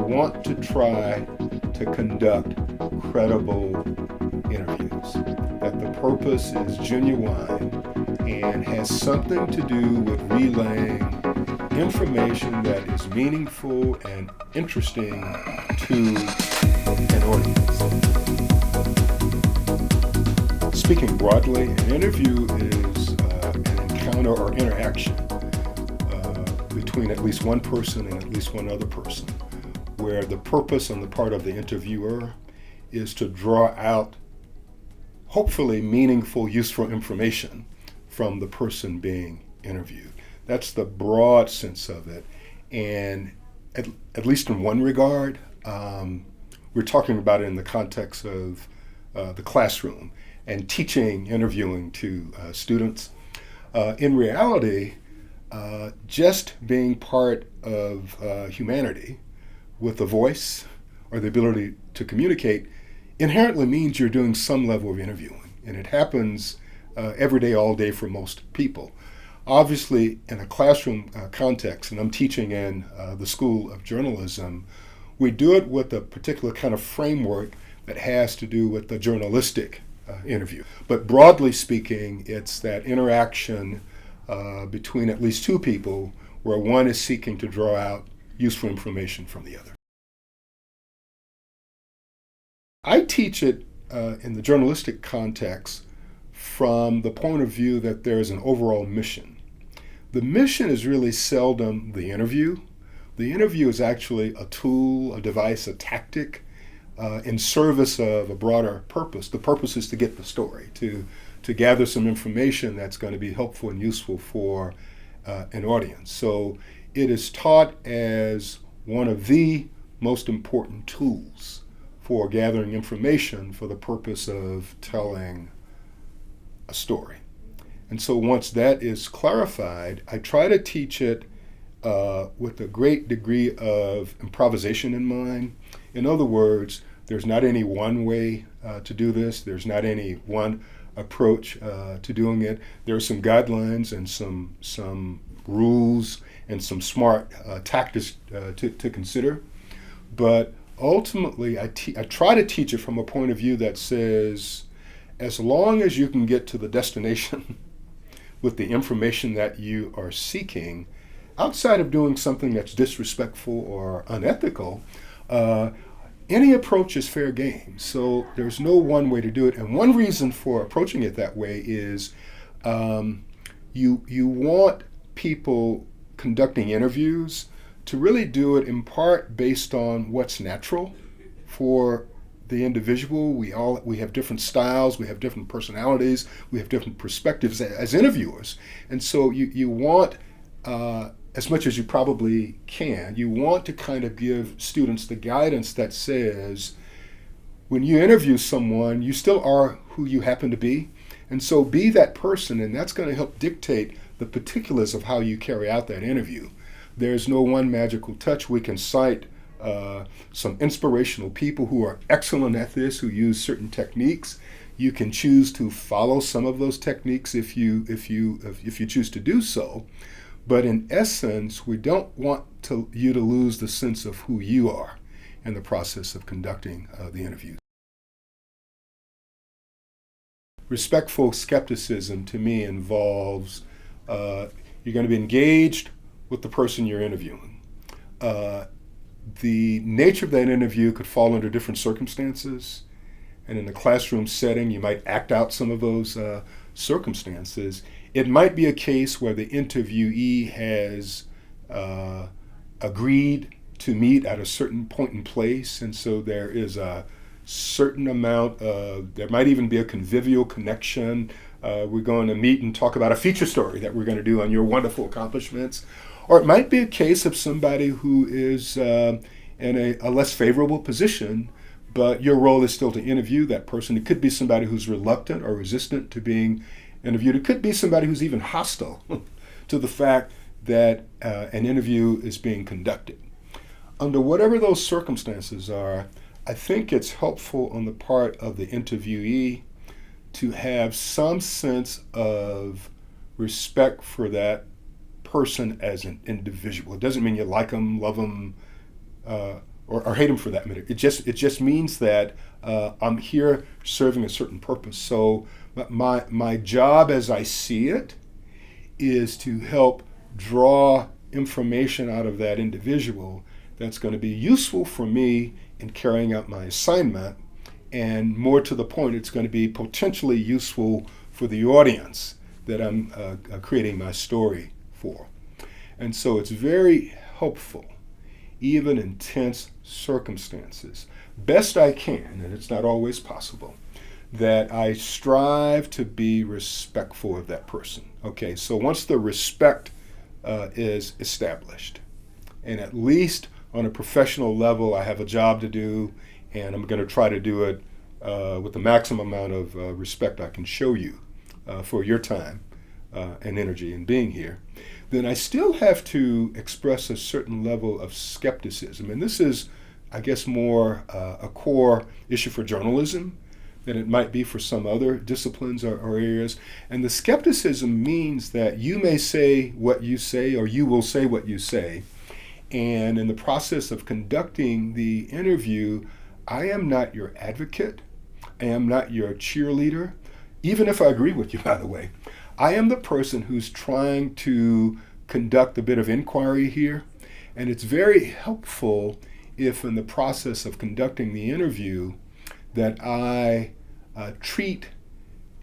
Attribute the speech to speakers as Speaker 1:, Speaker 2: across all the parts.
Speaker 1: want to try to conduct credible interviews, that the purpose is genuine and has something to do with relaying information that is meaningful and interesting to an audience. Speaking broadly, an interview is an encounter or interaction between at least one person and at least one other person, where the purpose on the part of the interviewer is to draw out hopefully meaningful, useful information from the person being interviewed. That's the broad sense of it. And at least in one regard, we're talking about it in the context of the classroom and teaching interviewing to students. In reality, just being part of humanity with a voice or the ability to communicate inherently means you're doing some level of interviewing. And it happens every day, all day for most people. Obviously, in a classroom context, and I'm teaching in the School of Journalism, we do it with a particular kind of framework that has to do with the journalistic interview. But broadly speaking, it's that interaction between at least two people where one is seeking to draw out useful information from the other. I teach it in the journalistic context from the point of view that there is an overall mission. The mission is really seldom the interview. The interview is actually a tool, a device, a tactic in service of a broader purpose. The purpose is to get the story, to gather some information that's going to be helpful and useful for an audience. So it is taught as one of the most important tools for gathering information for the purpose of telling a story. And so once that is clarified, I try to teach it with a great degree of improvisation in mind. In other words, there's not any one way to do this. There's not any one approach to doing it. There are some guidelines and some rules and some smart tactics to consider. But ultimately, I try to teach it from a point of view that says, as long as you can get to the destination with the information that you are seeking, outside of doing something that's disrespectful or unethical, any approach is fair game. So there's no one way to do it. And one reason for approaching it that way is you want people conducting interviews to really do it in part based on what's natural for the individual. We have different styles, we have different personalities, we have different perspectives as interviewers. And so you want, as much as you probably can, you want to kind of give students the guidance that says, when you interview someone, you still are who you happen to be. And so be that person, and that's going to help dictate the particulars of how you carry out that interview. There's no one magical touch. We can cite some inspirational people who are excellent at this, who use certain techniques. You can choose to follow some of those techniques if you choose to do so. But in essence, we don't want you to lose the sense of who you are in the process of conducting the interview. Respectful skepticism to me involves you're going to be engaged with the person you're interviewing. The nature of that interview could fall under different circumstances, and in a classroom setting, you might act out some of those circumstances. It might be a case where the interviewee has agreed to meet at a certain point and place, and so there is a certain amount of, there might even be a convivial connection. We're going to meet and talk about a feature story that we're going to do on your wonderful accomplishments. Or it might be a case of somebody who is in a less favorable position, but your role is still to interview that person. It could be somebody who's reluctant or resistant to being interviewed. It could be somebody who's even hostile to the fact that an interview is being conducted. Under whatever those circumstances are, I think it's helpful on the part of the interviewee to have some sense of respect for that person as an individual. It doesn't mean you like them, love them, or hate them for that matter. It just means that I'm here serving a certain purpose. So my job, as I see it, is to help draw information out of that individual that's going to be useful for me in carrying out my assignment, and more to the point, it's going to be potentially useful for the audience that I'm creating my story for. And so it's very helpful, even in tense circumstances, best I can, and it's not always possible, that I strive to be respectful of that person. Okay, so once the respect is established, and at least on a professional level, I have a job to do, and I'm going to try to do it with the maximum amount of respect I can show you for your time and energy in being here, then I still have to express a certain level of skepticism. And this is, I guess, more a core issue for journalism than it might be for some other disciplines or areas. And the skepticism means that you may say what you say, or you will say what you say. And in the process of conducting the interview, I am not your advocate. I am not your cheerleader, even if I agree with you, by the way. I am the person who's trying to conduct a bit of inquiry here. And it's very helpful if in the process of conducting the interview that I treat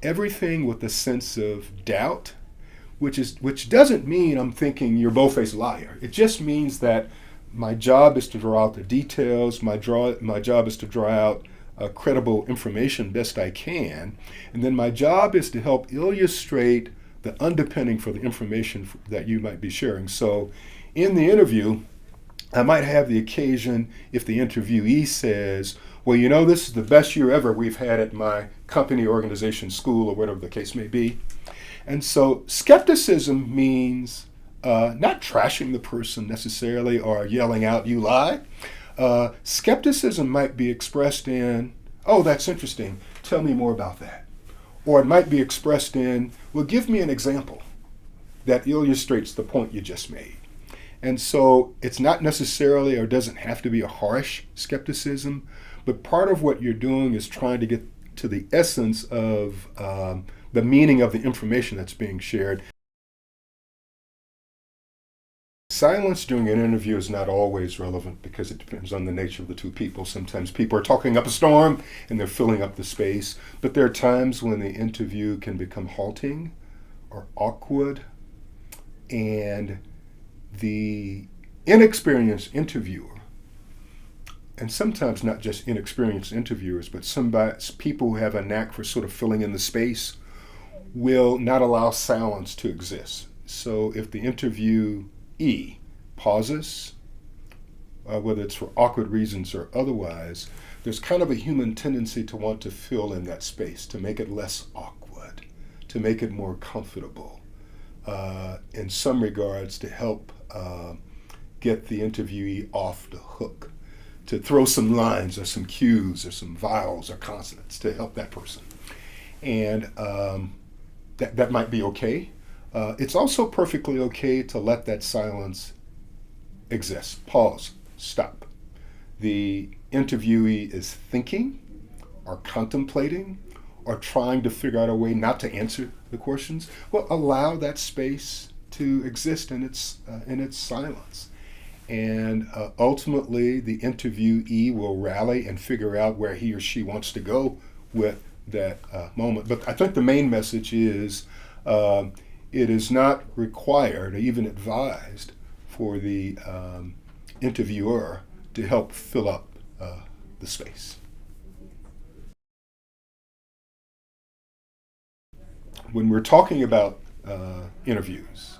Speaker 1: everything with a sense of doubt, which doesn't mean I'm thinking you're bold-faced liar. It just means that my job is to draw out the details. My job is to draw out credible information best I can, and then my job is to help illustrate the underpinning for the information that you might be sharing. So, in the interview, I might have the occasion if the interviewee says, well, you know, this is the best year ever we've had at my company, organization, school, or whatever the case may be. And so skepticism means not trashing the person necessarily or yelling out, you lie. Skepticism might be expressed in, oh, that's interesting, tell me more about that. Or it might be expressed in, well, give me an example that illustrates the point you just made. And so it's not necessarily, or doesn't have to be, a harsh skepticism, but part of what you're doing is trying to get to the essence of the meaning of the information that's being shared. Silence during an interview is not always relevant because it depends on the nature of the two people. Sometimes people are talking up a storm and they're filling up the space, but there are times when the interview can become halting or awkward, and the inexperienced interviewer, and sometimes not just inexperienced interviewers, but people who have a knack for sort of filling in the space, will not allow silence to exist. So if the interviewee pauses, whether it's for awkward reasons or otherwise, there's kind of a human tendency to want to fill in that space, to make it less awkward, to make it more comfortable, in some regards to help get the interviewee off the hook, to throw some lines or some cues or some vowels or consonants to help that person. And that might be okay. It's also perfectly okay to let that silence exist. Pause. Stop. The interviewee is thinking or contemplating or trying to figure out a way not to answer the questions. Well, allow that space to exist in its silence. And ultimately, the interviewee will rally and figure out where he or she wants to go with that moment. But I think the main message is it is not required or even advised for the interviewer to help fill up the space. When we're talking about interviews,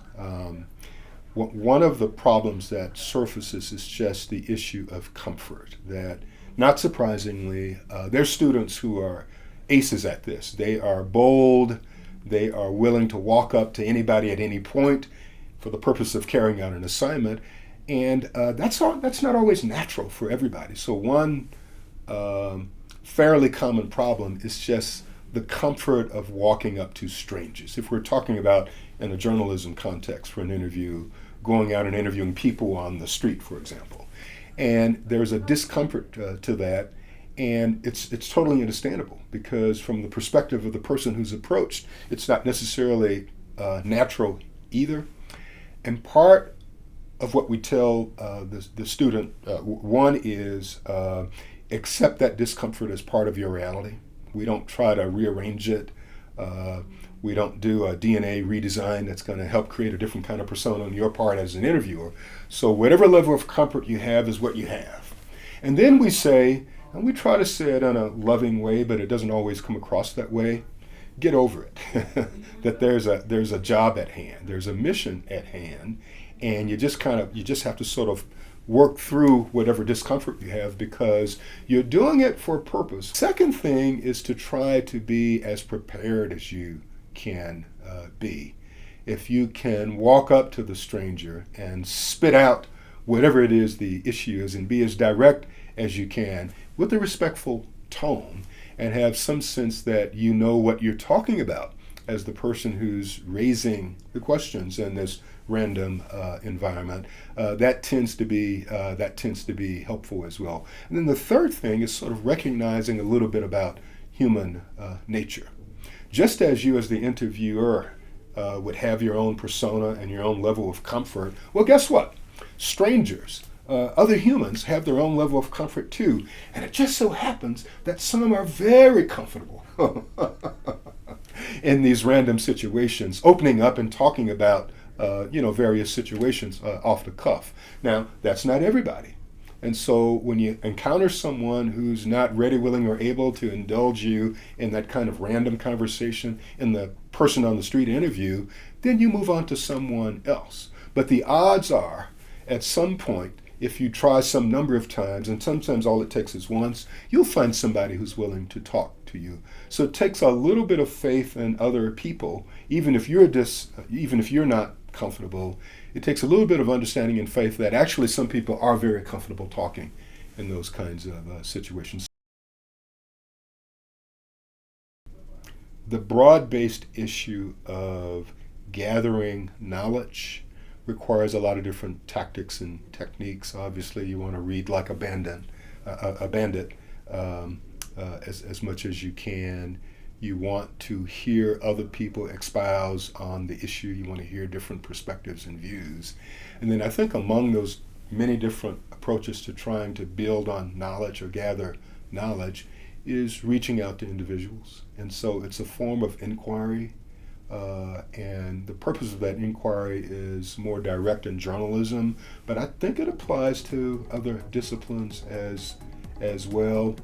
Speaker 1: one of the problems that surfaces is just the issue of comfort. That, not surprisingly, there's students who are aces at this. They are bold. They are willing to walk up to anybody at any point for the purpose of carrying out an assignment. And that's not always natural for everybody. So one fairly common problem is just the comfort of walking up to strangers. If we're talking about, in a journalism context for an interview, going out and interviewing people on the street, for example. And there's a discomfort to that. And it's totally understandable because from the perspective of the person who's approached, it's not necessarily natural either. And part of what we tell the student, one is accept that discomfort as part of your reality. We don't try to rearrange it. We don't do a DNA redesign that's going to help create a different kind of persona on your part as an interviewer. So whatever level of comfort you have is what you have. And then we say, and we try to say it in a loving way, but it doesn't always come across that way, get over it. That there's a job at hand, there's a mission at hand, and you just have to sort of work through whatever discomfort you have because you're doing it for a purpose. Second thing is to try to be as prepared as you can be. If you can walk up to the stranger and spit out whatever it is the issue is and be as direct as you can with a respectful tone and have some sense that you know what you're talking about as the person who's raising the questions in this random environment, that tends to be helpful as well. And then the third thing is sort of recognizing a little bit about human nature. Just as you as the interviewer would have your own persona and your own level of comfort, well, guess what? Strangers, other humans have their own level of comfort too. And it just so happens that some are very comfortable in these random situations, opening up and talking about various situations off the cuff. Now, that's not everybody. And so when you encounter someone who's not ready, willing, or able to indulge you in that kind of random conversation in the person on the street interview, then you move on to someone else. But the odds are, at some point, if you try some number of times, and sometimes all it takes is once, you'll find somebody who's willing to talk to you. So it takes a little bit of faith in other people, even if you're not comfortable. It takes a little bit of understanding and faith that actually some people are very comfortable talking in those kinds of situations. The broad-based issue of gathering knowledge requires a lot of different tactics and techniques. Obviously, you want to read like a bandit as much as you can. You want to hear other people espouse on the issue. You want to hear different perspectives and views. And then I think among those many different approaches to trying to build on knowledge or gather knowledge is reaching out to individuals. And so it's a form of inquiry. And the purpose of that inquiry is more direct in journalism, but I think it applies to other disciplines as well.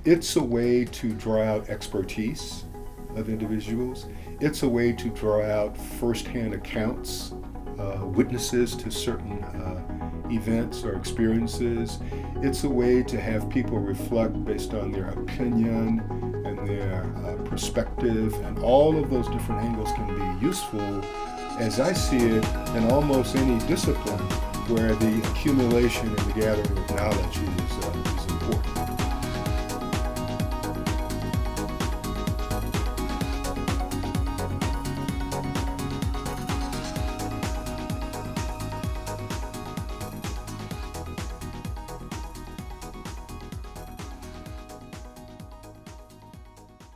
Speaker 1: It's a way to draw out expertise of individuals. It's a way to draw out firsthand accounts, witnesses to certain events or experiences. It's a way to have people reflect based on their opinion and their perspective, and all of those different angles can be useful, as I see it, in almost any discipline where the accumulation and the gathering of knowledge is important.